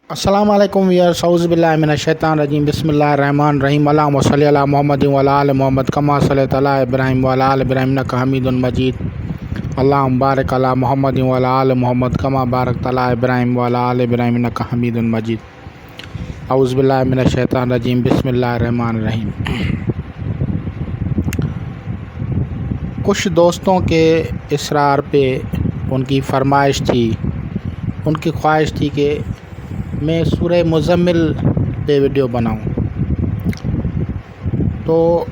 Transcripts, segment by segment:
السلام علیکم ویئرس اعوذ باللہ من الشیطان الرجیم بسم اللہ الرحمن الرحیم اللہم صلی علی محمد وعلی آل محمد کما صلیت علی ابراہیم وعلی آل ابراہیم انک حمید مجید اللہم بارک علی محمد وعلی آل محمد کما بارکت علی ابراہیم وعلی آل ابراہیم انک حمید مجید اعوذ باللہ من الشیطان الرجیم بسم اللہ الرحمن الرحیم۔ کچھ دوستوں کے اصرار پہ ان کی فرمائش تھی، ان کی خواہش تھی کہ میں سورہ مزمل پہ ویڈیو بناؤں، تو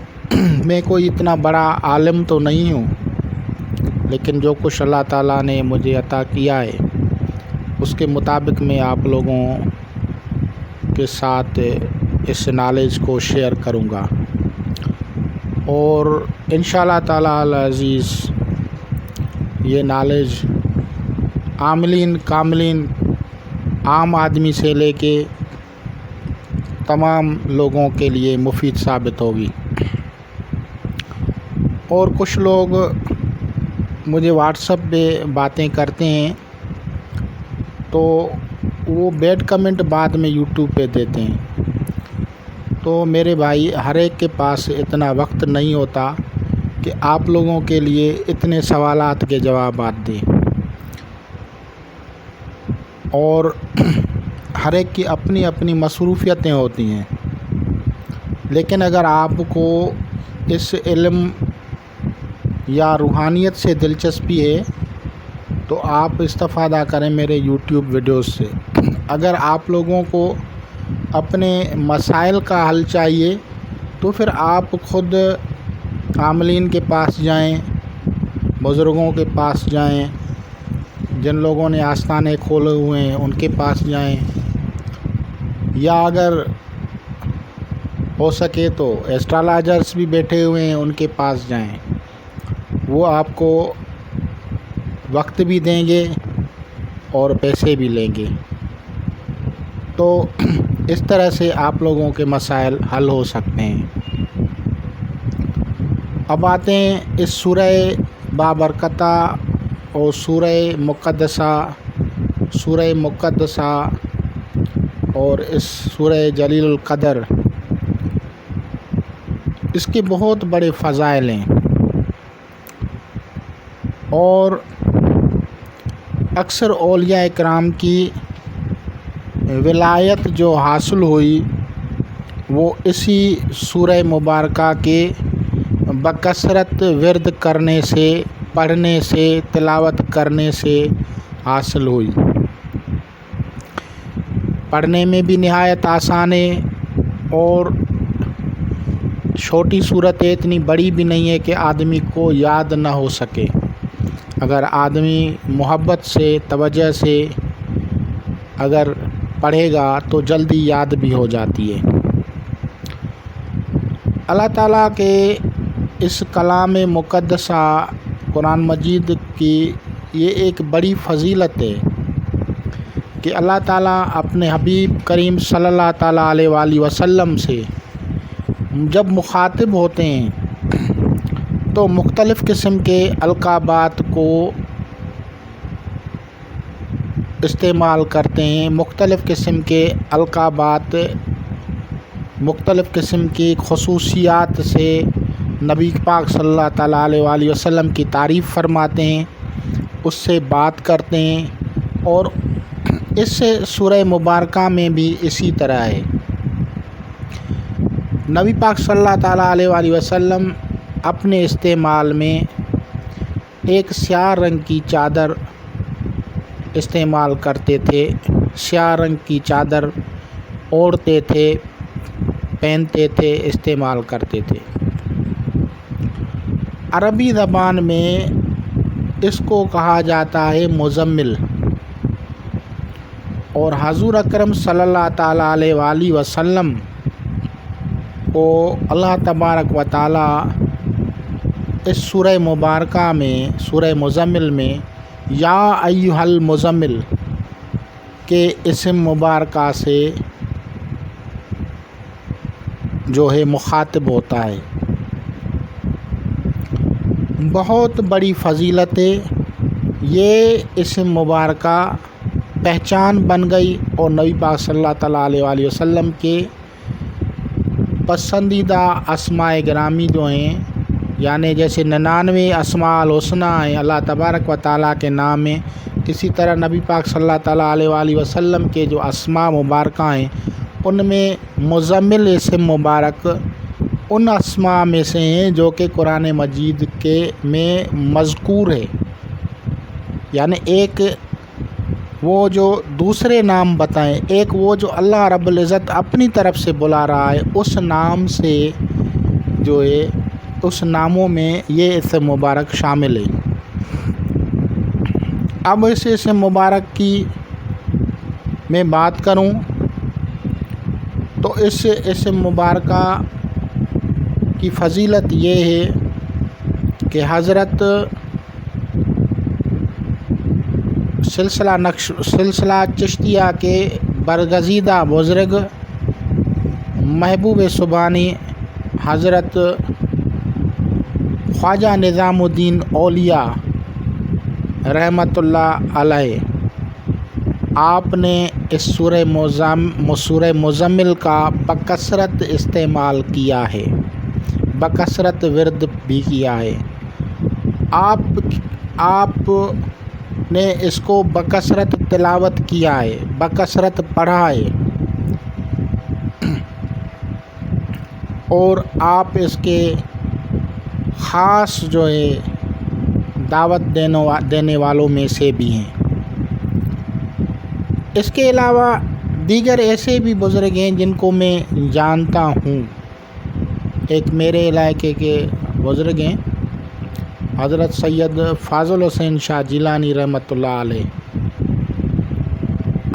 میں کوئی اتنا بڑا عالم تو نہیں ہوں، لیکن جو کچھ اللہ تعالیٰ نے مجھے عطا کیا ہے اس کے مطابق میں آپ لوگوں کے ساتھ اس نالج کو شیئر کروں گا، اور انشاءاللہ تعالیٰ العزیز یہ نالج عاملین کاملین عام آدمی سے لے کے تمام لوگوں کے لیے مفید ثابت ہوگی۔ اور کچھ لوگ مجھے واٹس ایپ پہ باتیں کرتے ہیں تو وہ بیڈ کمنٹ بعد میں یوٹیوب پہ دیتے ہیں، تو میرے بھائی ہر ایک کے پاس اتنا وقت نہیں ہوتا کہ آپ لوگوں کے لیے اتنے سوالات کے جوابات دیں، اور ہر ایک کی اپنی اپنی مصروفیتیں ہوتی ہیں، لیکن اگر آپ کو اس علم یا روحانیت سے دلچسپی ہے تو آپ استفادہ کریں میرے یوٹیوب ویڈیوز سے۔ اگر آپ لوگوں کو اپنے مسائل کا حل چاہیے تو پھر آپ خود عاملین کے پاس جائیں، بزرگوں کے پاس جائیں، جن لوگوں نے آستانے کھولے ہوئے ہیں ان کے پاس جائیں، یا اگر ہو سکے تو ایسٹرالائزرز بھی بیٹھے ہوئے ہیں ان کے پاس جائیں، وہ آپ کو وقت بھی دیں گے اور پیسے بھی لیں گے، تو اس طرح سے آپ لوگوں کے مسائل حل ہو سکتے ہیں۔ اب آتے ہیں اس سورہ بابرکتہ اور سورہ مقدسہ اور اس سورہ جلیل القدر، اس کے بہت بڑے فضائل ہیں، اور اکثر اولیاء اکرام کی ولایت جو حاصل ہوئی وہ اسی سورہ مبارکہ کے بکثرت ورد کرنے سے، پڑھنے سے، تلاوت کرنے سے حاصل ہوئی۔ پڑھنے میں بھی نہایت آسان ہے، اور چھوٹی صورت ہے، اتنی بڑی بھی نہیں ہے کہ آدمی کو یاد نہ ہو سکے۔ اگر آدمی محبت سے، توجہ سے اگر پڑھے گا تو جلدی یاد بھی ہو جاتی ہے۔ اللہ تعالیٰ کے اس کلام مقدسہ قرآن مجید کی یہ ایک بڑی فضیلت ہے کہ اللہ تعالیٰ اپنے حبیب کریم صلی اللہ تعالیٰ علیہ وآلہ وسلم سے جب مخاطب ہوتے ہیں تو مختلف قسم کے القابات کو استعمال کرتے ہیں، مختلف قسم کے القابات، مختلف قسم کی خصوصیات سے نبی پاک صلی اللہ تعالیٰ علیہ وآلہ وسلم کی تعریف فرماتے ہیں، اس سے بات کرتے ہیں، اور اس سورہ مبارکہ میں بھی اسی طرح ہے۔ نبی پاک صلی اللہ تعالیٰ علیہ وآلہ وسلم اپنے استعمال میں ایک سیاہ رنگ کی چادر استعمال کرتے تھے، سیاہ رنگ کی چادر اوڑھتے تھے، پہنتے تھے، استعمال کرتے تھے۔ عربی زبان میں اس کو کہا جاتا ہے مزمل، اور حضور اکرم صلی اللہ تعالیٰ علیہ وآلہ وسلم کو اللہ تبارک و تعالیٰ اس سورہ مبارکہ میں، سورہ مزمل میں یا ایھا المزمل کے اسم مبارکہ سے جو ہے مخاطب ہوتا ہے۔ بہت بڑی فضیلت ہے یہ اسم مبارکہ پہچان بن گئی اور نبی پاک صلی اللہ تعالیٰ علیہ وسلم کے پسندیدہ اسماء گرامی جو ہیں، یعنی جیسے 99 اسماء الحسنی ہیں اللہ تبارک و تعالیٰ کے نام میں، اسی طرح نبی پاک صلی اللہ تعالیٰ علیہ وسلم کے جو اسماء مبارکہ ہیں ان میں مزمل اسم مبارک ان اسماء میں سے ہیں جو کہ قرآن مجید کے میں مذکور ہے، یعنی ایک وہ جو دوسرے نام بتائیں، ایک وہ جو اللہ رب العزت اپنی طرف سے بلا رہا ہے اس نام سے جو ہے اس ناموں میں یہ اسم مبارک شامل ہے۔ اب اس اسم مبارک کی میں بات کروں تو اس اسم مبارکہ کی فضیلت یہ ہے کہ حضرت سلسلہ چشتیہ کے برگزیدہ بزرگ محبوب سبحانی حضرت خواجہ نظام الدین اولیاء رحمۃ اللہ علیہ، آپ نے اس سورہ مزمل کا بکثرت استعمال کیا ہے، بکثرت ورد بھی کیا ہے۔ آپ نے اس کو بکثرت تلاوت کیا ہے، بکثرت پڑھا ہے، اور آپ اس کے خاص جو ہے دعوت دینے والوں میں سے بھی ہیں۔ اس کے علاوہ دیگر ایسے بھی بزرگ ہیں جن کو میں جانتا ہوں۔ ایک میرے علاقے کے بزرگ ہیں حضرت سید فاضل حسین شاہ جیلانی رحمۃ اللہ علیہ،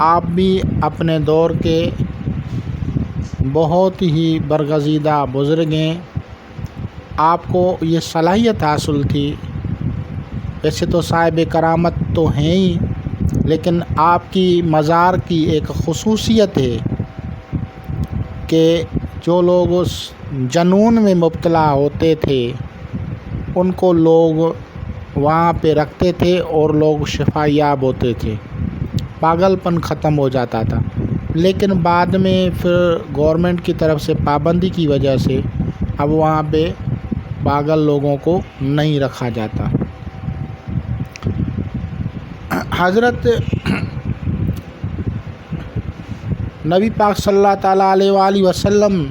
آپ بھی اپنے دور کے بہت ہی برگزیدہ بزرگ ہیں۔ آپ کو یہ صلاحیت حاصل تھی، ویسے تو صاحب کرامت تو ہیں ہی، لیکن آپ کی مزار کی ایک خصوصیت ہے کہ جو لوگ اس جنون میں مبتلا ہوتے تھے ان کو لوگ وہاں پہ رکھتے تھے اور لوگ شفا یاب ہوتے تھے، پاگل پن ختم ہو جاتا تھا۔ لیکن بعد میں پھر گورنمنٹ کی طرف سے پابندی کی وجہ سے اب وہاں پہ پاگل لوگوں کو نہیں رکھا جاتا۔ حضرت نبی پاک صلی اللہ تعالیٰ علیہ وسلم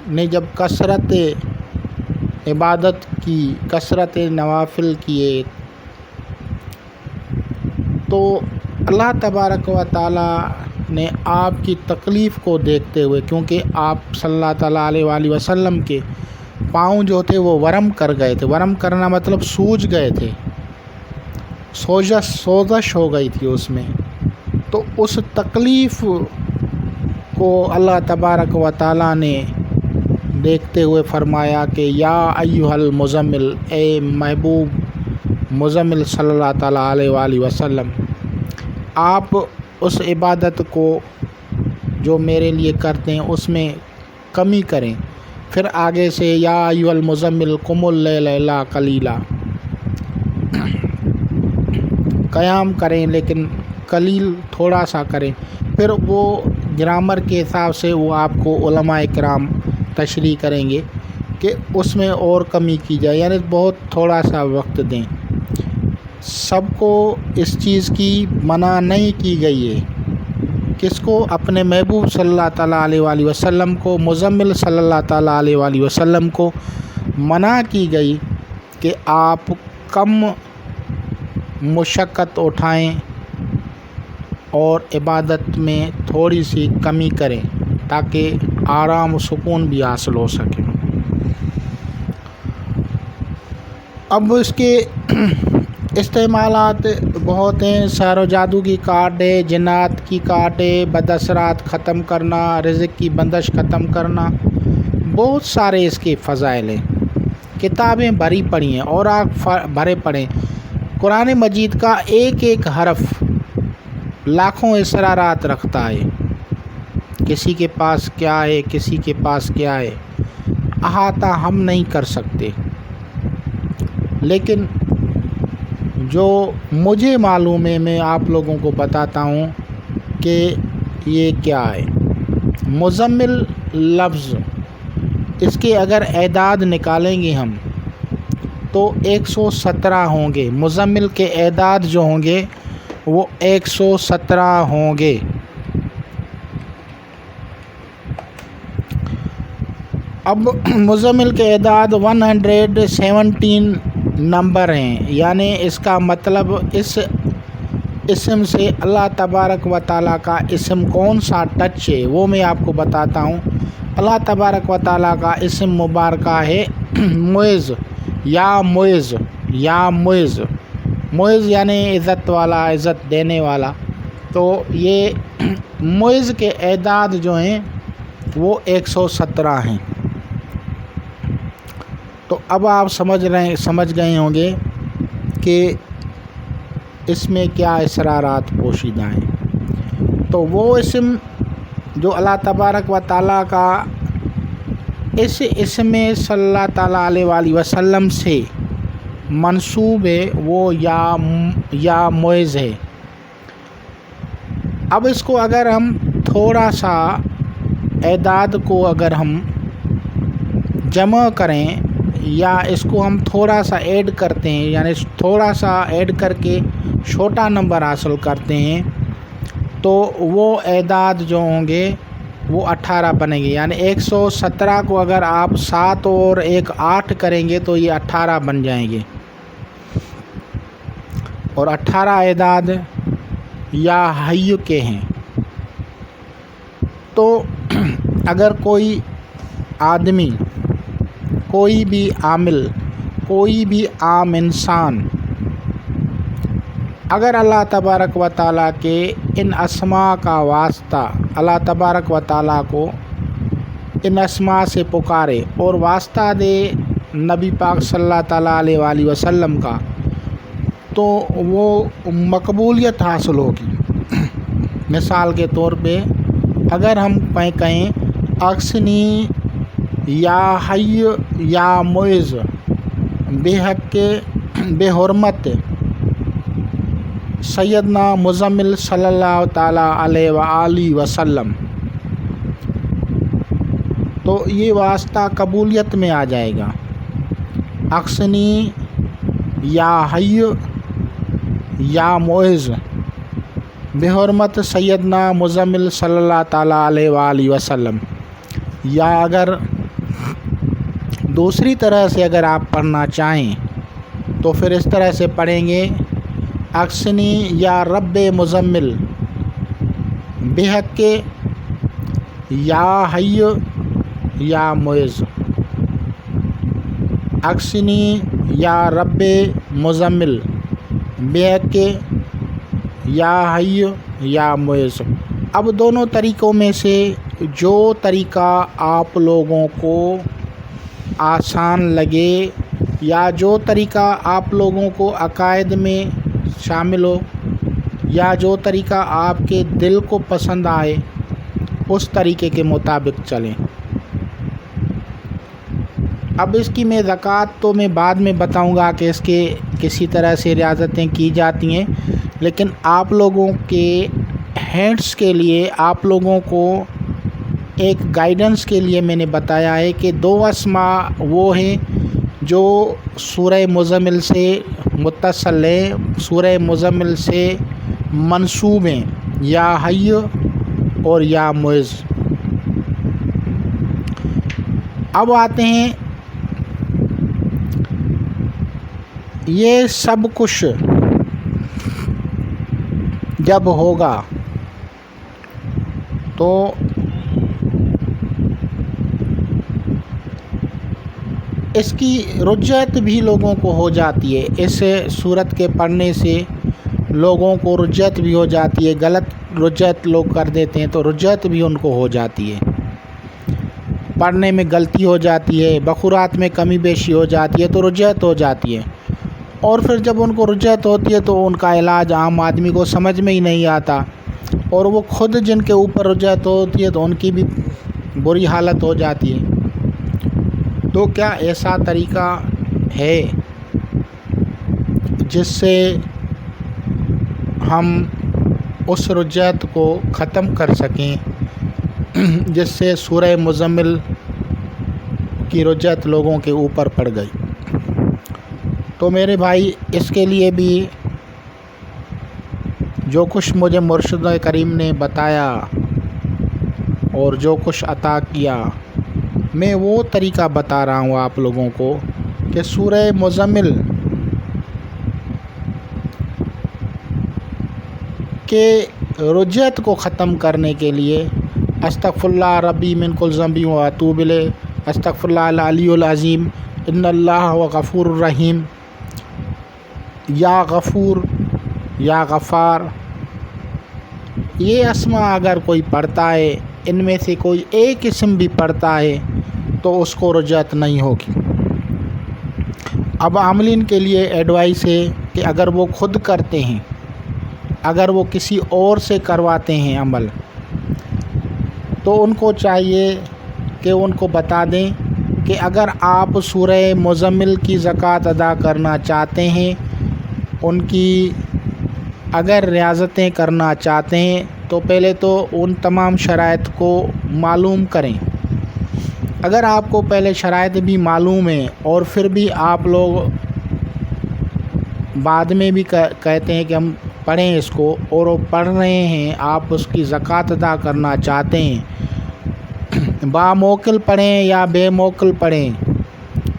نے جب کثرت عبادت کی، کثرت نوافل کیے، تو اللہ تبارک و تعالیٰ نے آپ کی تکلیف کو دیکھتے ہوئے، کیونکہ آپ صلی اللہ تعالیٰ علیہ وسلم کے پاؤں جو تھے وہ ورم کر گئے تھے، ورم کرنا مطلب سوج گئے تھے، سوزش ہو گئی تھی اس میں، تو اس تکلیف کو اللہ تبارک و تعالیٰ نے دیکھتے ہوئے فرمایا کہ یا ایھا المزمل، اے محبوب مزمل صلی اللہ تعالیٰ علیہ وسلم، آپ اس عبادت کو جو میرے لیے کرتے ہیں اس میں کمی کریں، پھر آگے سے یا ایھا المزمل قم اللیل الا قلیلا، قیام کریں لیکن قلیل تھوڑا سا کریں۔ پھر وہ گرامر کے حساب سے وہ آپ کو علماء کرام تشریح کریں گے کہ اس میں اور کمی کی جائے، یعنی بہت تھوڑا سا وقت دیں۔ سب کو اس چیز کی منع نہیں کی گئی ہے، کس کو؟ اپنے محبوب صلی اللہ تعالیٰ علیہ وسلم کو، مزمل صلی اللہ تعالیٰ علیہ وسلم کو منع کی گئی کہ آپ کم مشقت اٹھائیں اور عبادت میں تھوڑی سی کمی کریں تاکہ آرام و سکون بھی حاصل ہو سکے۔ اب اس کے استعمالات بہت ہیں، سحر و جادو کی کارڈ ہے، جنات کی کارڈ ہے، بد اثرات ختم کرنا، رزق کی بندش ختم کرنا، بہت سارے اس کے فضائل ہیں۔ کتابیں بھری پڑی ہیں اور آپ بھرے پڑھیں، قرآن مجید کا ایک ایک حرف لاکھوں اسرارات رکھتا ہے، کسی کے پاس کیا ہے، کسی کے پاس کیا ہے، احاطہ ہم نہیں کر سکتے، لیکن جو مجھے معلوم ہے میں آپ لوگوں کو بتاتا ہوں کہ یہ کیا ہے۔ مزمل لفظ، اس کے اگر اعداد نکالیں گے ہم تو 117 ہوں گے۔ مزمل کے اعداد جو ہوں گے وہ 117 ہوں گے۔ اب مزمل کے اعداد 117 نمبر ہیں، یعنی اس کا مطلب اس اسم سے اللہ تبارک و تعالیٰ کا اسم کون سا ٹچ ہے وہ میں آپ کو بتاتا ہوں۔ اللہ تبارک و تعالیٰ کا اسم مبارکہ ہے معز، یا معز، یا معز۔ معز یعنی عزت والا، عزت دینے والا۔ تو یہ معز کے اعداد جو ہیں وہ 117 ہیں۔ تو اب آپ سمجھ گئے ہوں گے کہ اس میں کیا اسرارات پوشیدہ ہیں۔ تو وہ اسم جو اللہ تبارک و تعالیٰ کا اس اسم صلی اللہ تعالیٰ علیہ وآلہ وسلم سے منسوب ہے وہ یا معز ہے۔ اب اس کو اگر ہم تھوڑا سا اعداد کو اگر ہم جمع کریں یا اس کو ہم تھوڑا سا ایڈ کرتے ہیں، یعنی تھوڑا سا ایڈ کر کے چھوٹا نمبر حاصل کرتے ہیں تو وہ اعداد جو ہوں گے وہ 18 بنیں گے۔ یعنی 117 کو اگر آپ 7 اور 1 8 کریں گے تو یہ 18 بن جائیں گے، اور 18 اعداد یا حی کے ہیں۔ تو اگر کوئی آدمی، کوئی بھی عامل، کوئی بھی عام انسان اگر اللہ تبارک و تعالیٰ کے ان اسماء کا واسطہ، اللہ تبارک و تعالیٰ کو ان اسماء سے پکارے اور واسطہ دے نبی پاک صلی اللہ تعالیٰ علیہ وآلہ وسلم کا، تو وہ مقبولیت حاصل ہوگی۔ مثال کے طور پہ اگر ہم کہیں اکسنی یا حی یا معز بحق بے حرمت سیدنا مزمل صلی اللہ تعالیٰ علیہ وآلہ وسلم، تو یہ واسطہ قبولیت میں آ جائے گا۔ اکسنی یا حی یا معز بحرمت سیدنا مزمل صلی اللہ تعالیٰ علیہ وآلہ وسلم۔ یا اگر دوسری طرح سے اگر آپ پڑھنا چاہیں تو پھر اس طرح سے پڑھیں گے اکسنی یا رب مزمل بحق یا حی یا معز، اکسنی یا رب مزمل بحق یا حی یا معز۔ اب دونوں طریقوں میں سے جو طریقہ آپ لوگوں کو آسان لگے یا جو طریقہ آپ لوگوں کو عقائد میں شامل ہو یا جو طریقہ آپ کے دل کو پسند آئے اس طریقے کے مطابق چلیں۔ اب اس کی میں زکوٰۃ تو میں بعد میں بتاؤں گا کہ اس کے کسی طرح سے ریاضتیں کی جاتی ہیں، لیکن آپ لوگوں کے ہینڈس کے لیے، آپ لوگوں کو ایک گائیڈنس کے لیے میں نے بتایا ہے کہ 2 اسماء وہ ہیں جو سورہ مزمل سے متصل ہیں، سورہ مزمل سے منسوب ہیں، یا حی اور یا معز۔ اب آتے ہیں یہ سب کچھ جب ہوگا تو اس کی رجعت بھی لوگوں کو ہو جاتی ہے۔ اس سورت کے پڑھنے سے لوگوں کو رجعت بھی ہو جاتی ہے، غلط رجعت لوگ کر دیتے ہیں تو رجعت بھی ان کو ہو جاتی ہے، پڑھنے میں غلطی ہو جاتی ہے، بخورات میں کمی بیشی ہو جاتی ہے تو رجعت ہو جاتی ہے، اور پھر جب ان کو رجعت ہوتی ہے تو ان کا علاج عام آدمی کو سمجھ میں ہی نہیں آتا، اور وہ خود جن کے اوپر رجعت ہوتی ہے تو ان کی بھی بری حالت ہو جاتی ہے۔ تو کیا ایسا طریقہ ہے جس سے ہم اس رجعت کو ختم کر سکیں جس سے سورہ مزمل کی رجعت لوگوں کے اوپر پڑ گئی۔ تو میرے بھائی، اس کے لیے بھی جو کچھ مجھے مرشد کریم نے بتایا اور جو کچھ عطا کیا، میں وہ طریقہ بتا رہا ہوں آپ لوگوں کو کہ سورہ مزمل کے رجعت کو ختم کرنے کے لیے استغفر اللہ ربی من کل ذنب و اتوب الیہ، استغفر اللہ العلی العظیم، ان اللہ غفور الرحیم، یا غفور یا غفار، یہ اسماء اگر کوئی پڑھتا ہے، ان میں سے کوئی ایک اسم بھی پڑھتا ہے تو اس کو رجعت نہیں ہوگی۔ اب عاملین کے لیے ایڈوائس ہے کہ اگر وہ خود کرتے ہیں، اگر وہ کسی اور سے کرواتے ہیں عمل، تو ان کو چاہیے کہ ان کو بتا دیں کہ اگر آپ سورہ مزمل کی زکوٰۃ ادا کرنا چاہتے ہیں، ان کی اگر ریاضتیں کرنا چاہتے ہیں، تو پہلے تو ان تمام شرائط کو معلوم کریں۔ اگر آپ کو پہلے شرائط بھی معلوم ہیں اور پھر بھی آپ لوگ بعد میں بھی کہتے ہیں کہ ہم پڑھیں اس کو، اور وہ پڑھ رہے ہیں، آپ اس کی زکوٰۃ ادا کرنا چاہتے ہیں، با موکل پڑھیں یا بے موکل پڑھیں،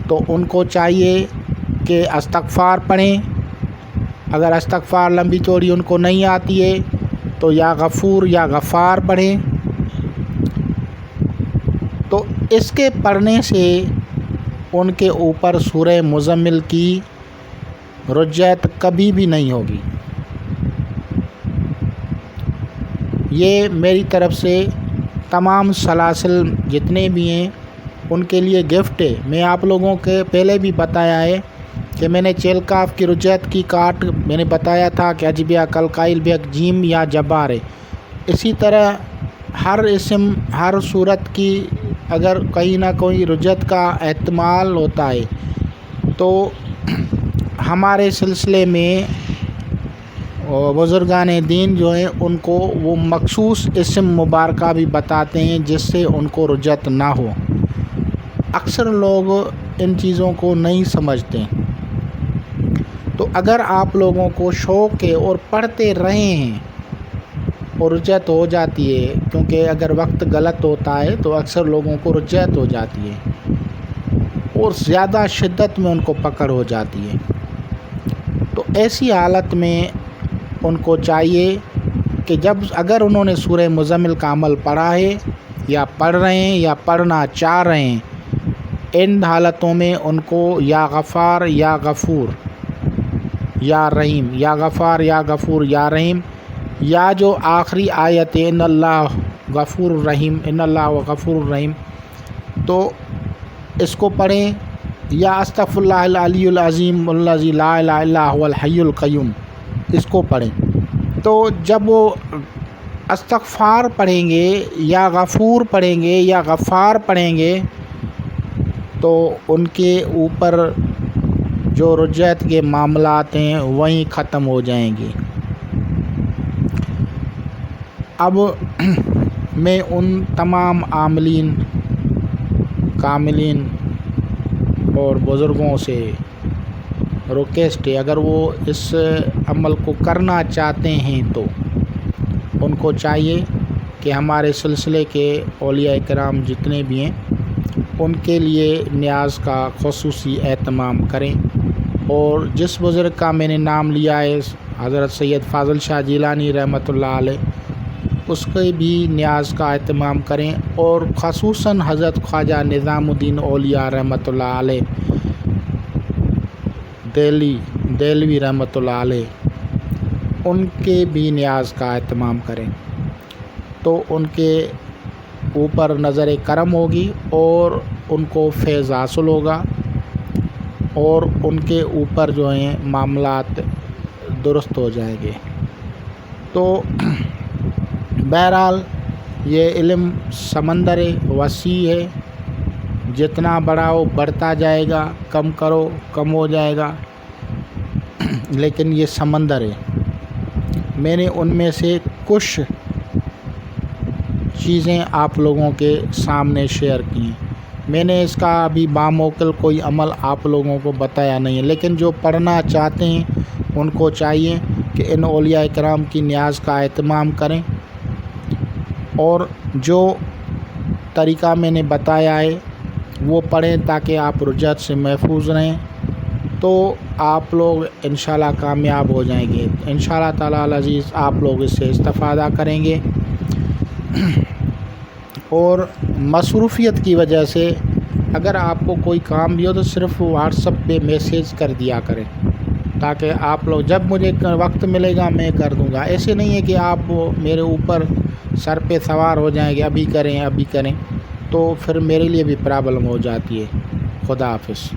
تو ان کو چاہیے کہ استغفار پڑھیں۔ اگر استغفار لمبی چوڑی ان کو نہیں آتی ہے تو یا غفور یا غفار پڑھیں۔ تو اس کے پڑھنے سے ان کے اوپر سورہ مزمل کی رجعت کبھی بھی نہیں ہوگی۔ یہ میری طرف سے تمام سلاسل جتنے بھی ہیں ان کے لیے گفٹ ہے۔ میں آپ لوگوں کے پہلے بھی بتایا ہے کہ میں نے چیل کاف کی رجعت کی کاٹ میں نے بتایا تھا کہ اجبیا کل قائل بیک جیم یا جبار ہے۔ اسی طرح ہر اسم ہر صورت کی اگر کہیں نہ کوئی رجعت کا احتمال ہوتا ہے تو ہمارے سلسلے میں بزرگان دین جو ہیں ان کو وہ مخصوص اسم مبارکہ بھی بتاتے ہیں جس سے ان کو رجعت نہ ہو۔ اکثر لوگ ان چیزوں کو نہیں سمجھتے، تو اگر آپ لوگوں کو شوق ہے اور پڑھتے رہے ہیں اور رجعت ہو جاتی ہے، کیونکہ اگر وقت غلط ہوتا ہے تو اکثر لوگوں کو رجعت ہو جاتی ہے اور زیادہ شدت میں ان کو پکڑ ہو جاتی ہے، تو ایسی حالت میں ان کو چاہیے کہ اگر انہوں نے سورہ مزمل کا عمل پڑھا ہے یا پڑھ رہے ہیں یا پڑھنا چاہ رہے ہیں، ان حالتوں میں ان کو یا غفار یا غفور یا رحیم، یا غفار یا غفور یا رحیم، یا جو آخری آیت ہے ان اللہ غفور الرحیم، ان اللہ غفور الرحیم، تو اس کو پڑھیں، یا استغفر اللہ العلی العظیم الذی لا الہ الا هو الحی القیوم، اس کو پڑھیں۔ تو جب وہ استغفار پڑھیں گے یا غفور پڑھیں گے یا غفار پڑھیں گے تو ان کے اوپر جو رجعت کے معاملات ہیں وہیں ختم ہو جائیں گے۔ اب میں ان تمام عاملین، کاملین اور بزرگوں سے ریکویسٹ ہے، اگر وہ اس عمل کو کرنا چاہتے ہیں تو ان کو چاہیے کہ ہمارے سلسلے کے اولیاء کرام جتنے بھی ہیں ان کے لیے نیاز کا خصوصی اہتمام کریں، اور جس بزرگ کا میں نے نام لیا ہے حضرت سید فاضل شاہ جیلانی رحمۃ اللہ علیہ، اس کے بھی نیاز کا اہتمام کریں، اور خصوصاً حضرت خواجہ نظام الدین اولیاء رحمۃ اللہ علیہ دہلوی رحمۃ اللہ علیہ، ان کے بھی نیاز کا اہتمام کریں، تو ان کے اوپر نظر کرم ہوگی اور ان کو فیض حاصل ہوگا، اور ان کے اوپر جو ہیں معاملات درست ہو جائیں گے۔ تو بہرحال یہ علم سمندر وسیع ہے، جتنا بڑھاؤ بڑھتا جائے گا، کم کرو کم ہو جائے گا، لیکن یہ سمندر ہے۔ میں نے ان میں سے کچھ چیزیں آپ لوگوں کے سامنے شیئر کی ہیں۔ میں نے اس کا ابھی باموکل کوئی عمل آپ لوگوں کو بتایا نہیں ہے، لیکن جو پڑھنا چاہتے ہیں ان کو چاہیے کہ ان اولیاء کرام کی نیاز کا اہتمام کریں، اور جو طریقہ میں نے بتایا ہے وہ پڑھیں تاکہ آپ رجعت سے محفوظ رہیں، تو آپ لوگ انشاءاللہ کامیاب ہو جائیں گے۔ انشاءاللہ تعالیٰ العزیز آپ لوگ اس سے استفادہ کریں گے، اور مصروفیت کی وجہ سے اگر آپ کو کوئی کام بھی ہو تو صرف واٹس ایپ پہ میسیج کر دیا کریں، تاکہ آپ لوگ جب مجھے وقت ملے گا میں کر دوں گا۔ ایسے نہیں ہے کہ آپ میرے اوپر سر پہ سوار ہو جائیں گے ابھی کریں ابھی کریں، تو پھر میرے لیے بھی پرابلم ہو جاتی ہے۔ خدا حافظ۔